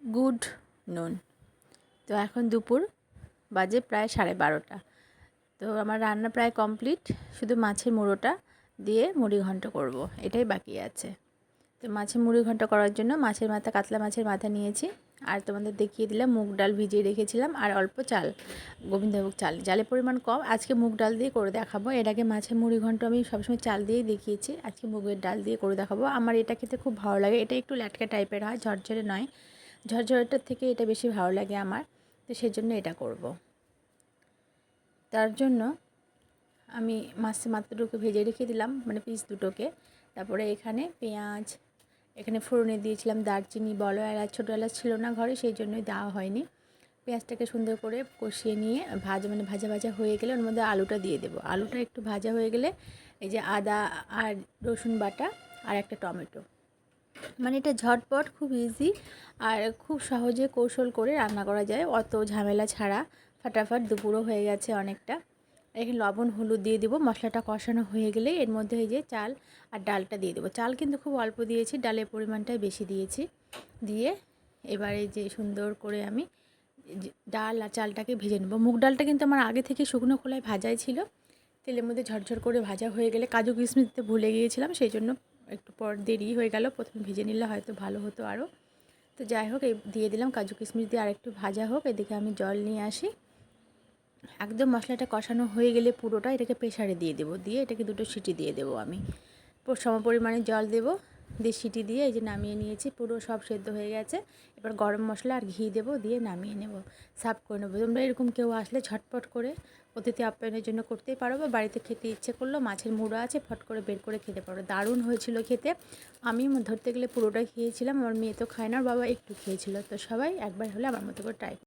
Good নুন। তো এখন দুপুর বাজে প্রায় 12:30। তো আমার রান্না প্রায় কমপ্লিট, শুধু মাছের মুড়োটা দিয়ে মুড়ি ঘন্ট করব, এটাই বাকি আছে। তো মাছের মুড়ি ঘন্ট করার জন্য মাছের মাথা, কাতলা মাছের মাথা নিয়েছি। আর তোমাদের দেখিয়ে দিলাম মুগ ডাল ভিজিয়ে রেখেছিলাম, আর অল্প চাল, গোবিন্দভোগ চাল। চালের পরিমাণ কম, আজকে মুগ ডাল দিয়ে করে দেখাবো। এর আগে মাছের মুড়ি ঘন্ট আমি সবসময় চাল দিয়েই দেখিয়েছি, আজকে মুগের ডাল দিয়ে করে দেখাবো। আমার এটা খেতে খুব ভালো লাগে। এটা একটু ল্যাটকা টাইপের হয়, ঝরঝরে নয়। ঝরঝরেটার থেকে এটা বেশি ভালো লাগে আমার, তো সেজন্য এটা করব। তার জন্য আমি মাছের মাথাটাকে ভেজে রেখে দিলাম, মানে পিস দুটোকে। তারপরে এখানে পেঁয়াজ, এখানে ফোড়নে দিয়েছিলাম দারচিনি, বড় এলাচ, ছোটো এলাচ ছিল না ঘরে, সেই জন্যই দেওয়া হয়নি। পেঁয়াজটাকে সুন্দর করে কষিয়ে নিয়ে ভাজা ভাজা হয়ে গেলে ওর মধ্যে আলুটা দিয়ে দেবো। আলুটা একটু ভাজা হয়ে গেলে এই যে আদা আর রসুন বাটা আর একটা টমেটো, মানে এটা ঝটপট, খুব ইজি, আর খুব সহজে কৌশল করে রান্না করা যায়, অত ঝামেলা ছাড়া। ফাটাফাট দুপুরও হয়ে গেছে অনেকটা। এখানে লবণ হলুদ দিয়ে দেবো। মশলাটা কষানো হয়ে গেলে এর মধ্যে এই যে চাল আর ডালটা দিয়ে দেবো। চাল কিন্তু খুব অল্প দিয়েছি, ডালের পরিমাণটাই বেশি দিয়েছি। দিয়ে এবারে যে সুন্দর করে আমি ডাল আর চালটাকে ভেজে নেবো। মুগ ডালটা কিন্তু আমার আগে থেকে শুকনো খোলায় ভাজাই ছিল। তেলের মধ্যে ঝরঝর করে ভাজা হয়ে গেলে কাজু কিশমিশ দিতে ভুলে গিয়েছিলাম, সেই জন্য একটু পর দেরি হয়ে গেল। প্রথমে ভেজে নিলে হয়তো ভালো হতো আরও। তো যাই হোক, এই দিয়ে দিলাম কাজু কিশমিশ দিয়ে আর একটু ভাজা হোক। এদিকে আমি জল নিয়ে আসি। একদম মশলাটা কষানো হয়ে গেলে পুরোটা এটাকে প্রেসারে দিয়ে দেবো, দিয়ে এটাকে 2টো সিটি দিয়ে দেবো। আমি সম পরিমাণে জল দেবো, দিয়ে সিটি দিয়ে এই যে নামিয়ে নিয়েছি। পুরো সব সেদ্ধ হয়ে গেছে। এবার গরম মশলা আর ঘি দেবো, দিয়ে নামিয়ে নেব, সার্ভ করে নেবো। তোমরা এরকম কেউ আসলে ঝটপট করে অতিথি আপ্যায়নের জন্য করতেই পারো, বা বাড়িতে খেতে ইচ্ছে করলো, মাছের মুড়ো আছে, ফট করে বের করে খেতে পারো। দারুণ হয়েছিল খেতে। আমি ধরতে গেলে পুরোটাই খেয়েছিলাম, আমার মেয়ে তো খায় না, বাবা একটু খেয়েছিল। তো সবাই একবার হলে আমার মতো করে ট্রাই